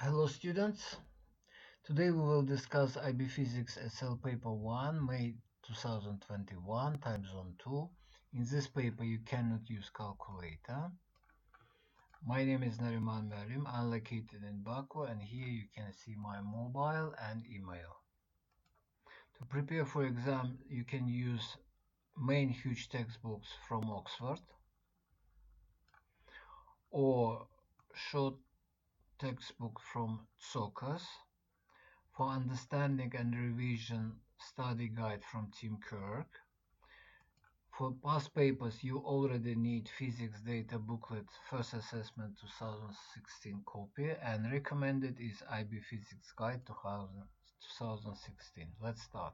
Hello students, today we will discuss IB Physics SL Paper 1, May 2021, Time Zone 2. In this paper you cannot use calculator. My name is Nariman Merim, I'm located in Baku, and here you can see my mobile and email. To prepare for exam you can use main huge textbooks from Oxford or short textbook from TSOCAS. For understanding and revision, study guide from Tim Kirk. For past papers, you already need physics data booklet first assessment 2016 copy, and recommended is IB Physics Guide 2016. Let's start.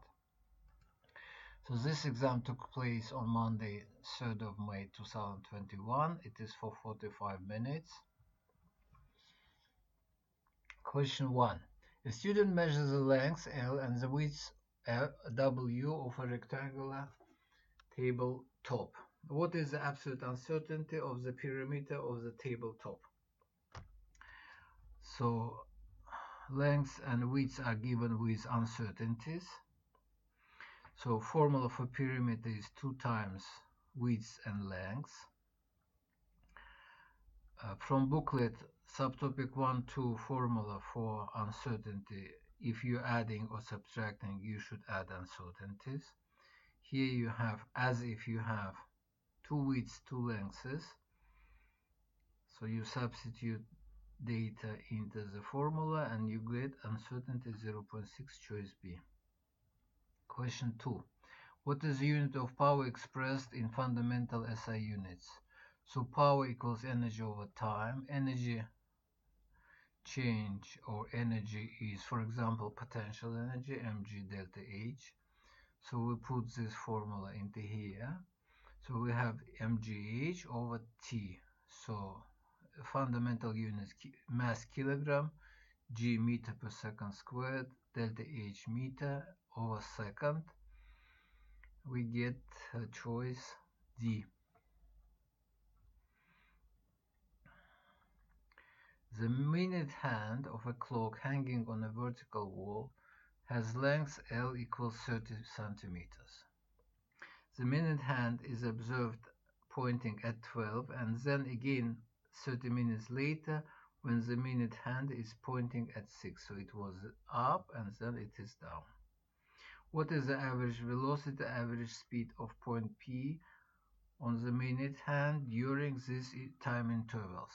So this exam took place on Monday, 3rd of May 2021. It is for 45 minutes. Question 1. A student measures the length L and the width W of a rectangular tabletop. What is the absolute uncertainty of the perimeter of the tabletop? So length and width are given with uncertainties. So formula for perimeter is 2 times width and length. From booklet, subtopic 1-2 formula for uncertainty. If you're adding or subtracting, you should add uncertainties. Here you have as if you have 2 widths, 2 lengths. So you substitute data into the formula and you get uncertainty 0.6, choice B. Question 2. What is the unit of power expressed in fundamental SI units? So power equals energy over time. Energy change or energy is, for example, potential energy, mg delta H. So we put this formula into here. So we have mgh over T. So fundamental units, mass kilogram, g meter per second squared, delta H meter over second. We get choice D. The minute hand of a clock hanging on a vertical wall has length L equals 30 centimeters. The minute hand is observed pointing at 12 and then again 30 minutes later when the minute hand is pointing at 6. So it was up and then it is down. What is the average velocity, average speed of point P on the minute hand during these time intervals?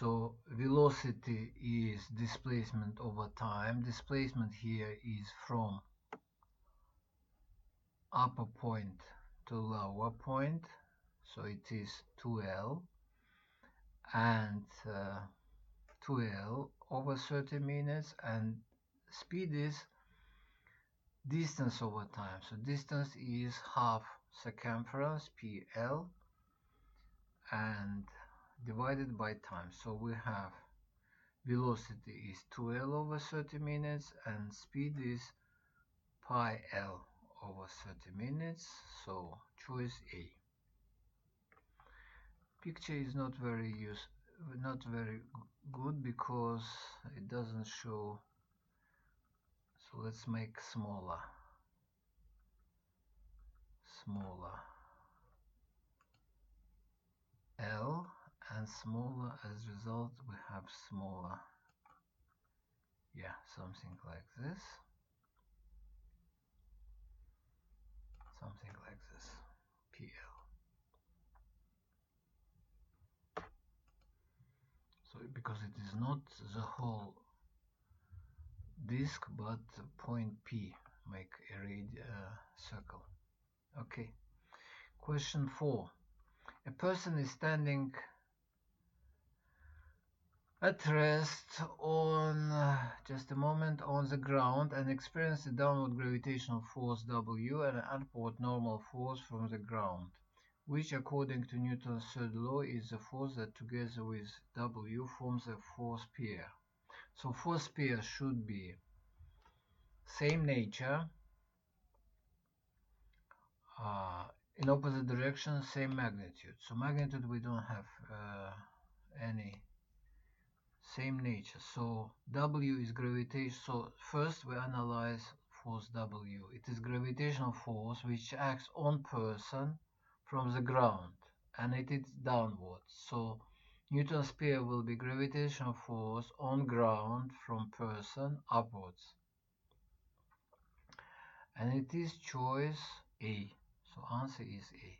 So velocity is displacement over time. Displacement here is from upper point to lower point. So it is 2L, and 2L over 30 minutes, and speed is distance over time. So distance is half circumference PL and divided by time. So we have velocity is 2L over 30 minutes and speed is pi L over 30 minutes. So choice A. Picture is not very good because it doesn't show. So let's make smaller. L and smaller, as a result we have smaller, something like this, PL. So because it is not the whole disk but point P, make a circle. Okay. Question 4. A person is standing at rest on on the ground and experiences a downward gravitational force W and an upward normal force from the ground, which according to Newton's third law is the force that together with W forms a force pair. So force pair should be same nature, in opposite direction, same magnitude. So magnitude we don't have any same nature. So W is gravitation. So first we analyze force W. It is gravitational force which acts on person from the ground, and it is downwards. So Newton's sphere will be gravitational force on ground from person upwards, and it is choice A. So answer is A.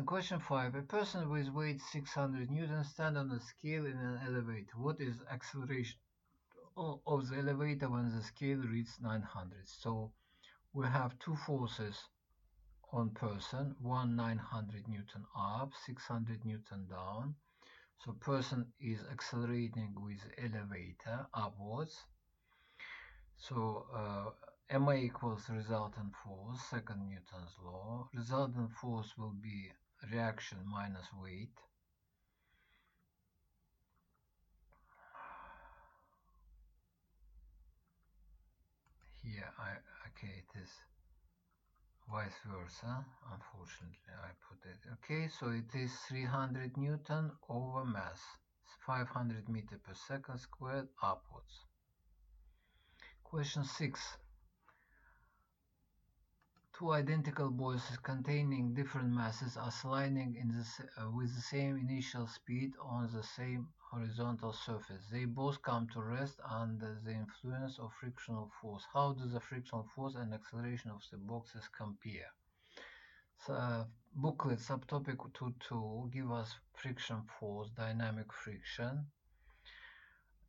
Question 5. A person with weight 600 newtons stand on a scale in an elevator. What is acceleration of the elevator when the scale reaches 900? So we have two forces on person, one 900 newton up, 600 newton down. So person is accelerating with elevator upwards. So ma equals resultant force, second Newton's law. Resultant force will be reaction minus weight. Here, okay, it is vice versa. Unfortunately, I put it. Okay, so it is 300 Newton over mass, 500 meter per second squared upwards. Question 6. Two identical balls containing different masses are sliding with the same initial speed on the same horizontal surface. They both come to rest under the influence of frictional force. How do the frictional force and acceleration of the boxes compare? So, booklet subtopic 2.2 give us friction force, dynamic friction.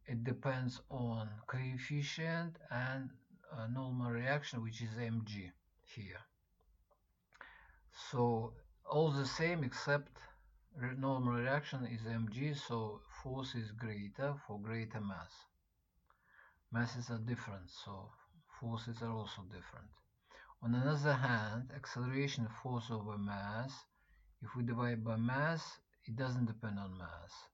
It depends on coefficient and normal reaction, which is mg here. So all the same except normal reaction is mg, so force is greater for greater mass. Masses are different, so forces are also different. On the other hand, acceleration force over mass, if we divide by mass, it doesn't depend on mass.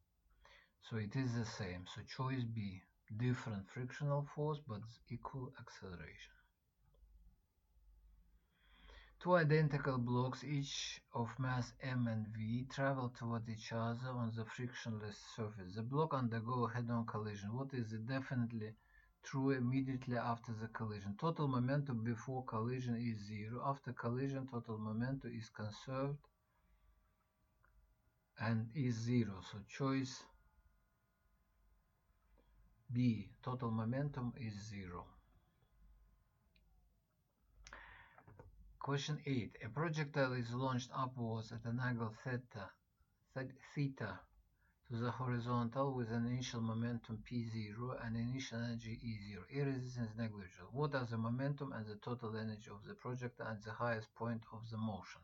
So it is the same. So choice B, different frictional force but equal acceleration. Two identical blocks, each of mass m and v, travel toward each other on the frictionless surface. The block undergo head-on collision. What is definitely true immediately after the collision? Total momentum before collision is 0. After collision, total momentum is conserved and is 0. So choice B, total momentum is 0. Question 8. A projectile is launched upwards at an angle theta to the horizontal with an initial momentum p0 and initial energy e0. Air resistance is negligible. What are the momentum and the total energy of the projectile at the highest point of the motion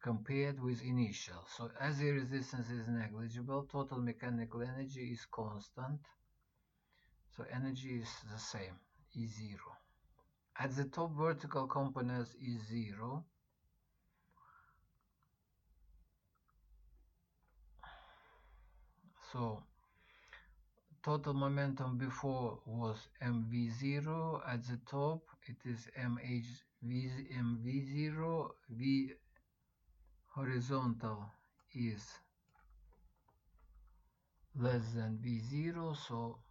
compared with initial? So as air resistance is negligible, total mechanical energy is constant. So energy is the same, E0. At the top, vertical component is 0. So total momentum before was mv0. At the top, it is mv0. V horizontal is less than v0, so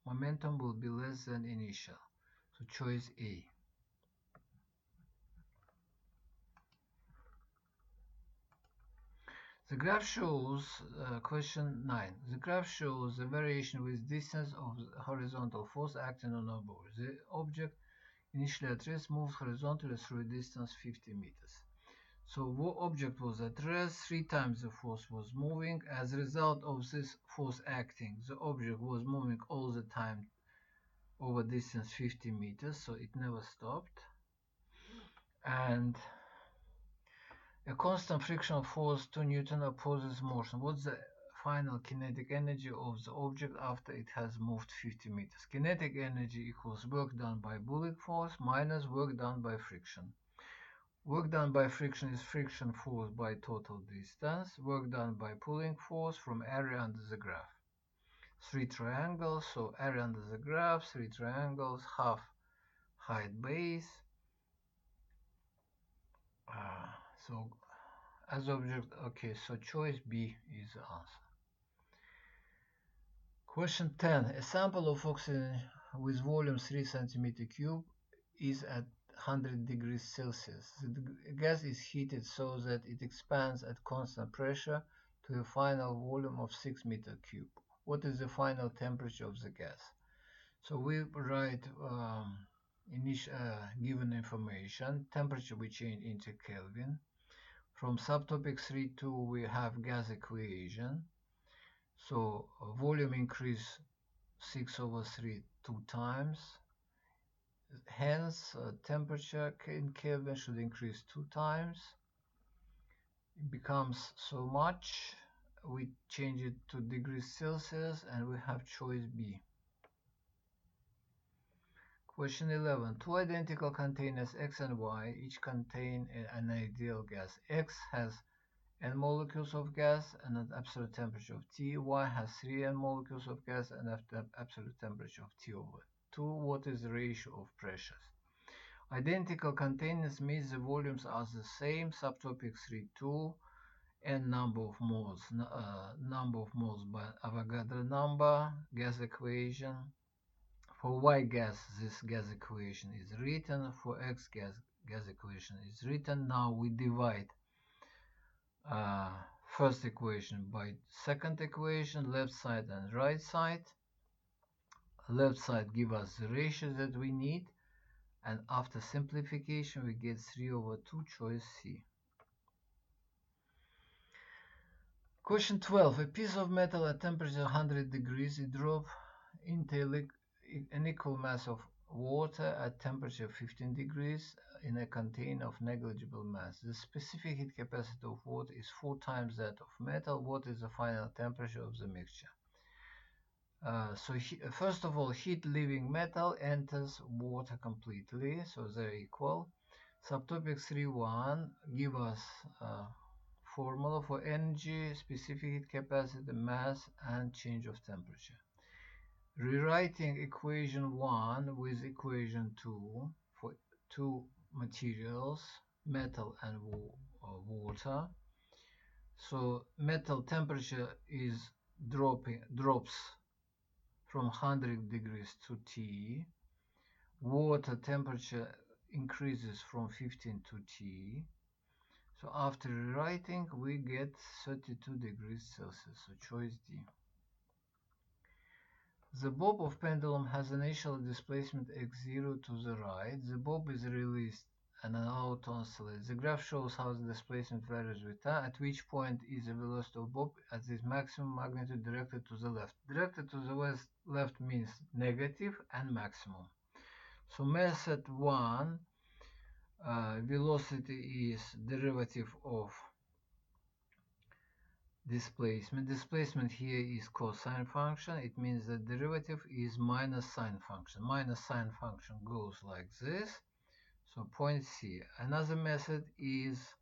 momentum will be less than initial. So choice A. The graph shows, question 9. The graph shows the variation with distance of the horizontal force acting on a ball. The object initially at rest moves horizontally through a distance 50 meters. So what object was at rest? 3 times the force was moving. As a result of this force acting, the object was moving all the time over distance 50 meters, so it never stopped. And a constant frictional force 2 Newton opposes motion. What's the final kinetic energy of the object after it has moved 50 meters? Kinetic energy equals work done by pulling force minus work done by friction. Work done by friction is friction force by total distance. Work done by pulling force from area under the graph. 3 triangles, so area under the graph, 3 triangles, half height base. So as object. Okay, so choice B is the answer. Question 10. A sample of oxygen with volume 3 cm³ is at 100 degrees Celsius. The gas is heated so that it expands at constant pressure to a final volume of 6 m³. What is the final temperature of the gas? So we write given information. Temperature we change into Kelvin. From subtopic 3.2 we have gas equation. So volume increase 6/3 2 times. Hence, temperature in Kelvin should increase 2 times. It becomes so much. We change it to degrees Celsius and we have choice B. Question 11. Two identical containers X and Y each contain an ideal gas. X has n molecules of gas and an absolute temperature of T. Y has 3 n molecules of gas and an absolute temperature of T/2. What is the ratio of pressures? Identical containers means the volumes are the same. Subtopic 3.2, n number of moles by Avogadro number, gas equation. For Y gas, this gas equation is written. For X gas equation is written. Now we divide first equation by second equation, left side and right side. Left side give us the ratio that we need, and after simplification we get 3/2, choice C. Question 12. A piece of metal at temperature 100 degrees is dropped into an equal mass of water at temperature 15 degrees in a container of negligible mass. The specific heat capacity of water is 4 times that of metal. What is the final temperature of the mixture? First of all, heat leaving metal enters water completely, so they're equal. Subtopic 3.1 give us formula for energy, specific heat capacity, mass, and change of temperature. Rewriting equation 1 with equation 2 for two materials, metal and water. So metal temperature is drops from 100 degrees to T. Water temperature increases from 15 to T. So after rewriting, we get 32 degrees Celsius, so choice D. The bob of pendulum has an initial displacement x0 to the right. The bob is released and allowed to oscillate. The graph shows how the displacement varies with time, at which point is the velocity of bob at its maximum magnitude directed to the left. Directed to the left means negative and maximum. So method 1, velocity is derivative of displacement. Displacement here is cosine function. It means the derivative is minus sine function. Minus sine function goes like this. So point C. Another method is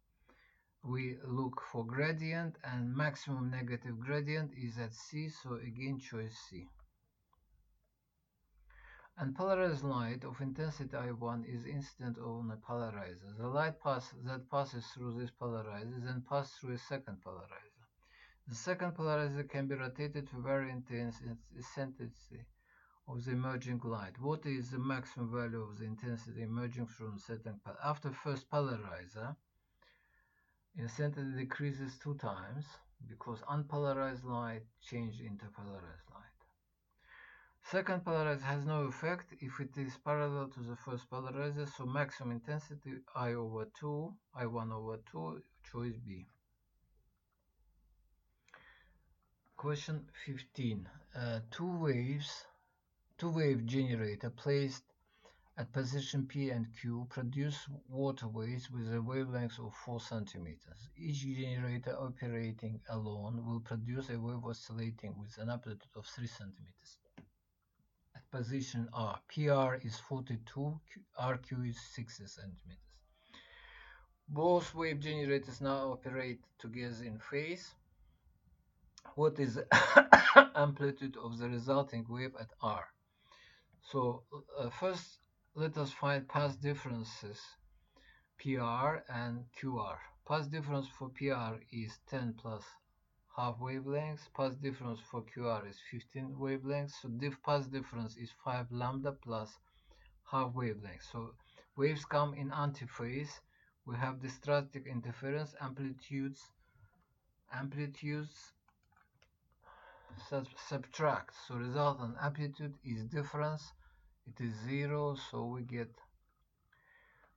we look for gradient, and maximum negative gradient is at C. So again, choice C. Unpolarized light of intensity I1 is incident on a polarizer. The light that passes through this polarizer then passes through a second polarizer. The second polarizer can be rotated to vary intensity of the emerging light. What is the maximum value of the intensity emerging from the second polarizer? After first polarizer, intensity decreases 2 times because unpolarized light changes into polarized light. Second polarizer has no effect if it is parallel to the first polarizer, so maximum intensity I1/2, choice B. Question 15. Two-wave generator placed at position P and Q produce water waves with a wavelength of 4 centimeters. Each generator operating alone will produce a wave oscillating with an amplitude of 3 centimeters. At position R, PR is 42, RQ is 60 centimeters. Both wave generators now operate together in phase. What is the amplitude of the resulting wave at R? So first let us find path differences PR and QR. Path difference for PR is 10 plus half wavelengths. Path difference for QR is 15 wavelengths. So path difference is 5 lambda plus half wavelengths. So waves come in antiphase. We have the static interference, amplitudes subtract. So resultant amplitude is difference. It is 0, so we get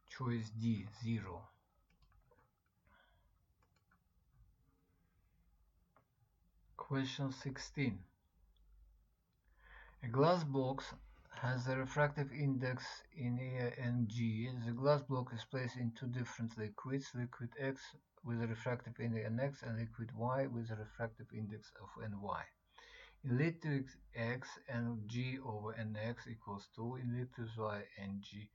choice D, 0. Question 16. A glass box has a refractive index in A and G. The glass block is placed in two different liquids, liquid X with a refractive index NX and liquid Y with a refractive index of NY. In liquid X, Ng over Nx equals 2. In liquid Y, Ng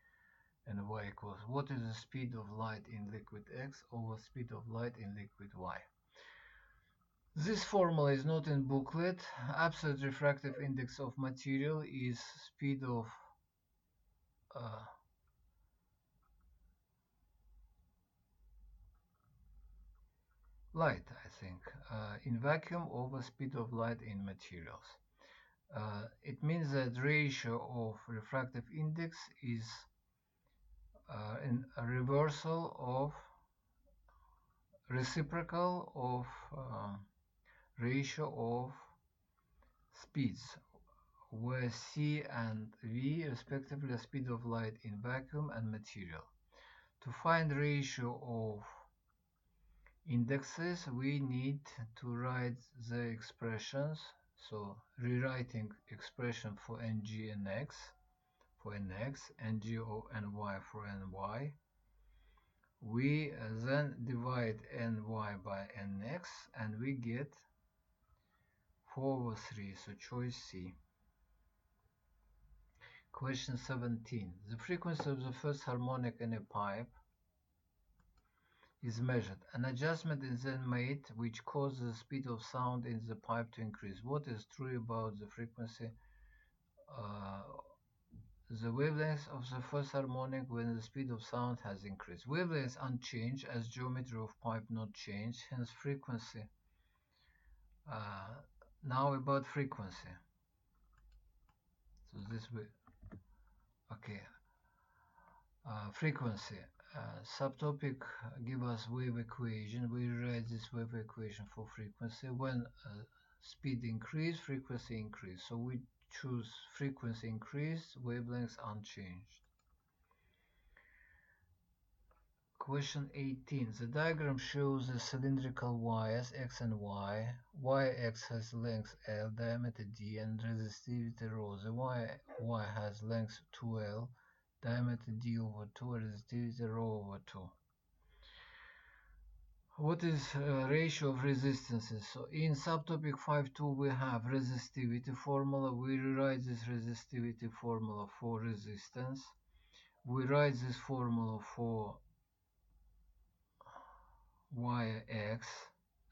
and Y equals. What is the speed of light in liquid X over speed of light in liquid Y? This formula is not in booklet. Absolute refractive index of material is speed of light, I think, in vacuum over speed of light in materials. It means that ratio of refractive index is a reciprocal of ratio of speeds, where C and V respectively are speed of light in vacuum and material. To find ratio of indexes, we need to write the expressions. So rewriting expression for Ng and X for Nx, Ng and Y for Ny. We then divide Ny by Nx and we get 4 over 3, so choice C. Question 17. The frequency of the first harmonic in a pipe is measured. An adjustment is then made which causes the speed of sound in the pipe to increase. What is true about the frequency? The wavelength of the first harmonic when the speed of sound has increased. Wavelength unchanged as geometry of pipe not changed, hence frequency. Now about frequency. So this way. Okay. Frequency. Subtopic give us wave equation. We write this wave equation for frequency. When speed increase, frequency increase. So we choose frequency increase, wavelengths unchanged. Question 18. The diagram shows the cylindrical wires X and Y. Wire X has length L, diameter D, and resistivity ρ. The wire Y has length 2L, diameter D over 2, resistivity ρ over 2. What is ratio of resistances? So in subtopic 5.2 we have resistivity formula. We rewrite this resistivity formula for resistance. We write this formula for wire X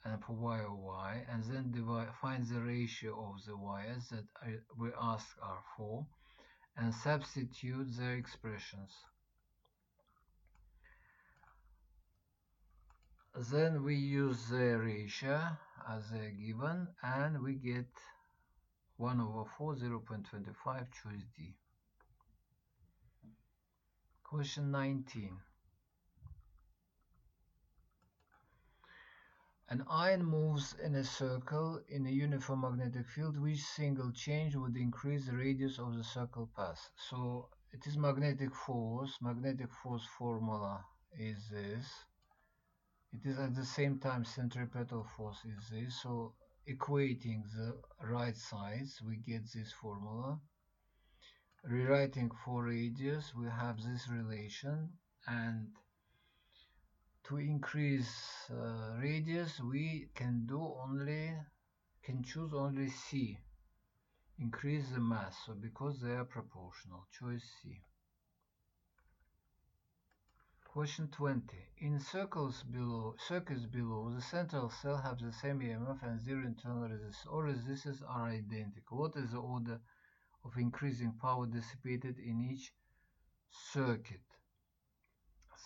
and for wire Y, and then find the ratio of the wires that we ask are for, and substitute their expressions. Then we use the ratio as they are given, and we get 1 over 4, 0.25, choice D. Question 19. An ion moves in a circle in a uniform magnetic field. Which single change would increase the radius of the circle path? So it is magnetic force. Magnetic force formula is this. It is at the same time centripetal force is this. So equating the right sides, we get this formula. Rewriting for radius, we have this relation, and to increase radius, we can choose only C. Increase the mass, so because they are proportional, choice C. Question 20. In circuits below, the central cell have the same EMF and zero internal resistance. All resistances are identical. What is the order of increasing power dissipated in each circuit?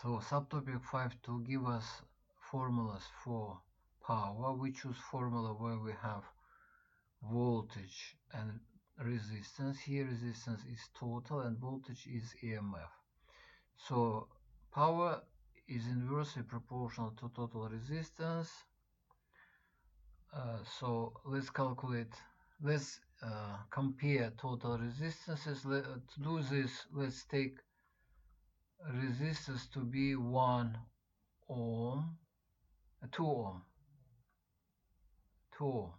So subtopic 5.2 give us formulas for power. We choose formula where we have voltage and resistance. Here resistance is total and voltage is EMF. So power is inversely proportional to total resistance. So let's calculate, let's compare total resistances. To do this, let's take resistance to be 1 ohm, 2 ohm, 2 ohm.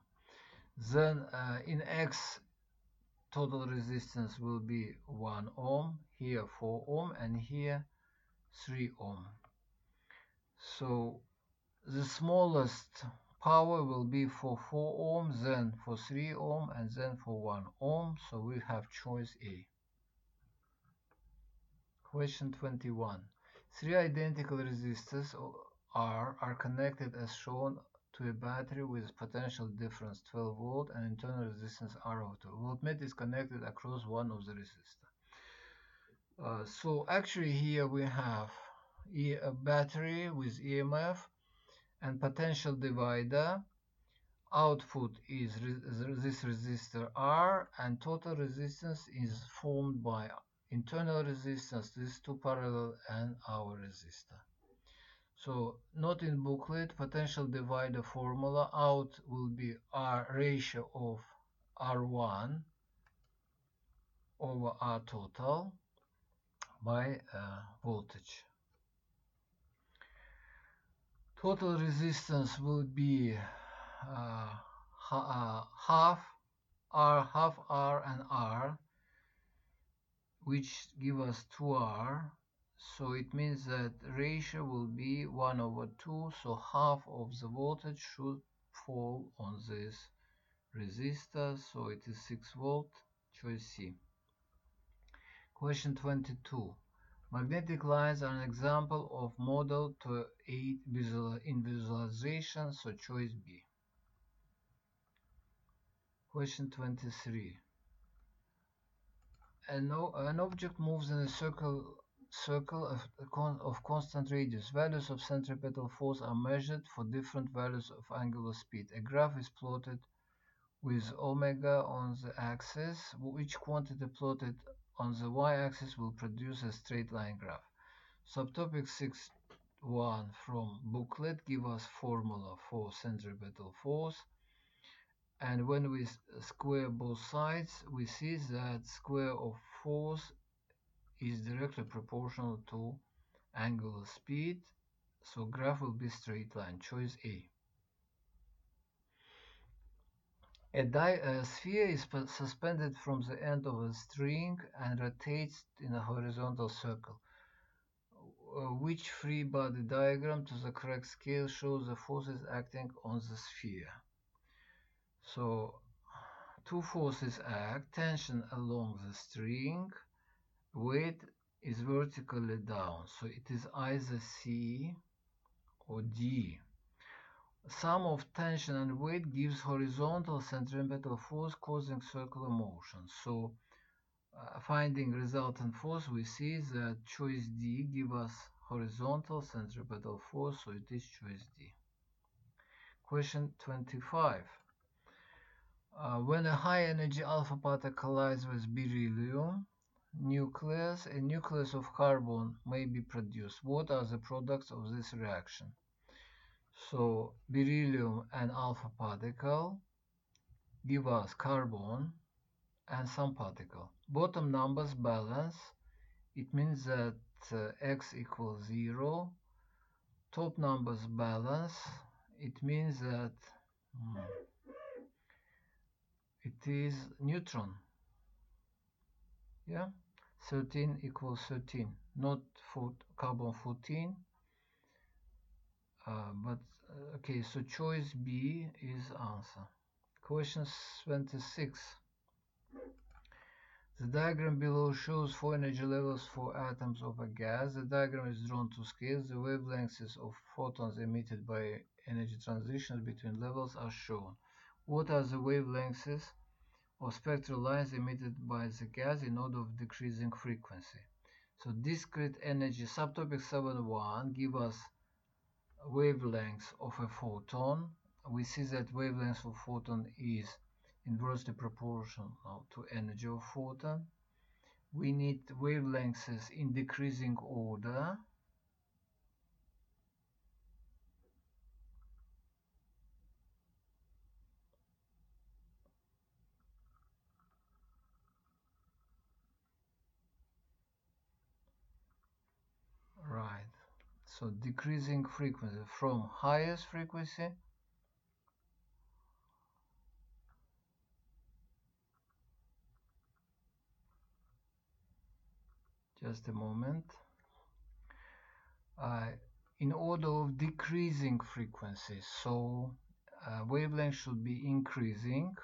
Then in X, total resistance will be 1 ohm, here 4 ohm, and here 3 ohm. So the smallest power will be for 4 ohm, then for 3 ohm, and then for 1 ohm. So we have choice A. Question 21. Three identical resistors are connected as shown to a battery with potential difference 12 volt and internal resistance R of 2. Voltmeter is connected across one of the resistors. So actually here we have a battery with EMF and potential divider. Output is this resistor R, and total resistance is formed by internal resistance, these two parallel, and our resistor. So not in booklet, potential divider formula, out will be R ratio of R1 over R total by voltage. Total resistance will be half R and R, which give us 2R. So it means that ratio will be 1 over 2. So half of the voltage should fall on this resistor. So it is 6 volt. Choice C. Question 22. Magnetic lines are an example of model to aid in visualization. So choice B. Question 23. An object moves in a circle of constant radius. Values of centripetal force are measured for different values of angular speed. A graph is plotted with omega on the axis. Each quantity plotted on the y-axis will produce a straight line graph. Subtopic 6.1 from booklet give us formula for centripetal force. And when we square both sides, we see that square of force is directly proportional to angular speed. So graph will be straight line. Choice A. A sphere is suspended from the end of a string and rotates in a horizontal circle. Which free body diagram to the correct scale shows the forces acting on the sphere? So two forces act: tension along the string, weight is vertically down, so it is either C or D. Sum of tension and weight gives horizontal centripetal force causing circular motion. So finding resultant force, we see that choice D gives us horizontal centripetal force, so it is choice D. Question 25. When a high-energy alpha particle collides with beryllium nucleus, a nucleus of carbon may be produced. What are the products of this reaction? So beryllium and alpha particle give us carbon and some particle. Bottom numbers balance. It means that x equals 0. Top numbers balance. It means that it is neutron. Yeah, 13 equals 13, not for carbon 14. Okay, so choice B is answer. Question 26. The diagram below shows 4 energy levels for atoms of a gas. The diagram is drawn to scale. The wavelengths of photons emitted by energy transitions between levels are shown. What are the wavelengths of spectral lines emitted by the gas in order of decreasing frequency? So discrete energy, subtopic 7.1 give us wavelength of a photon, we see that wavelength of photon is inversely proportional to energy of photon. We need wavelengths in decreasing order. Right. So decreasing frequency from highest frequency just a moment. In order of decreasing frequency, so wavelength should be increasing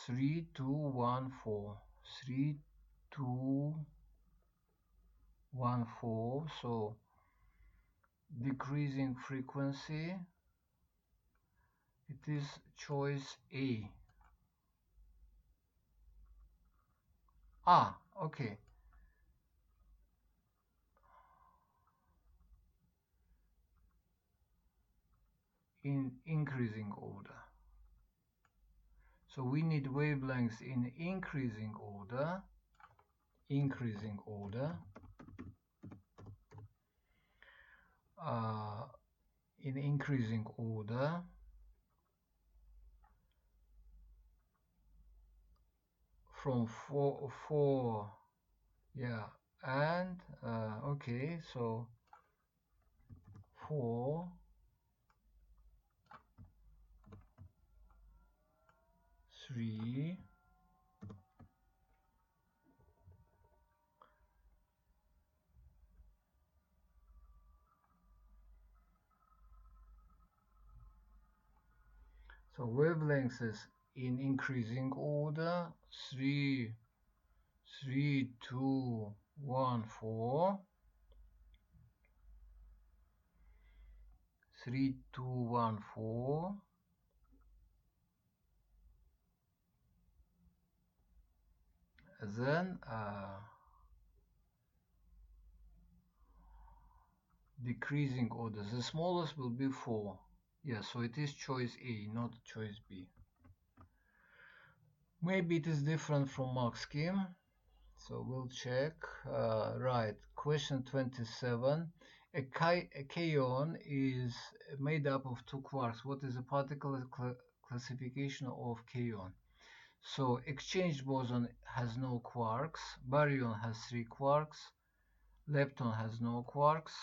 3214 3214. So decreasing frequency, it is choice A. Okay. In increasing order. So we need wavelengths in increasing order. Increasing order. In increasing order. From four, yeah, and okay, so 4, 3, so wavelengths in increasing order 3, 3, 2, 1, 4, 3, 2, 1, 4. Then decreasing order, the smallest will be 4. Yeah, so it is choice A, not choice B. Maybe it is different from Mach scheme, so we'll check. Right, question 27. A kaon is made up of 2 quarks. What is the particle classification of kaon? So exchange boson has no quarks, baryon has 3 quarks, lepton has no quarks,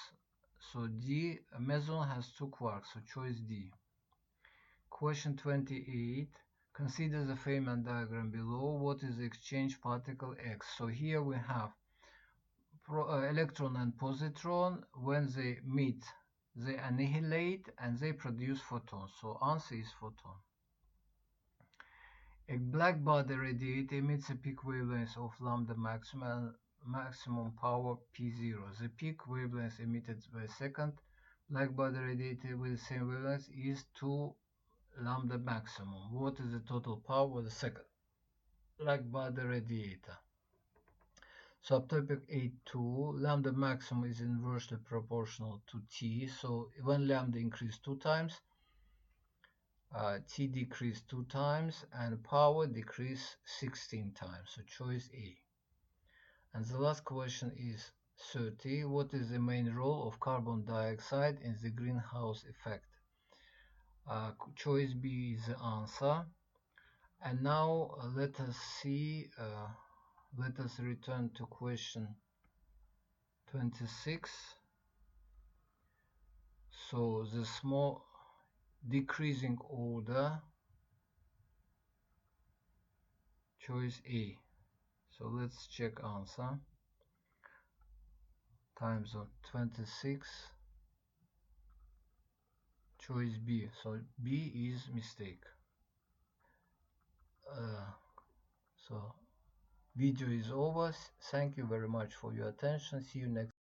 so D. Meson has 2 quarks, so choice D. Question 28. Consider the Feynman diagram below. What is the exchange particle X? So here we have electron and positron. When they meet, they annihilate and they produce photons. So answer is photon. A black body radiator emits a peak wavelength of lambda maximum power P0. The peak wavelength emitted by second black body radiator with the same wavelength is 2 lambda maximum. What is the total power of the second black body radiator? Subtopic 8.2, lambda maximum is inversely proportional to T. So when lambda increases 2 times, T decreased 2 times and power decreased 16 times. So choice A. And the last question is 30. What is the main role of carbon dioxide in the greenhouse effect? Choice B is the answer. And now let us see, let us return to question 26. So the small decreasing order, choice A. So let's check answer. Times on 26, choice B. So B is mistake. So video is over. Thank you very much for your attention. See you next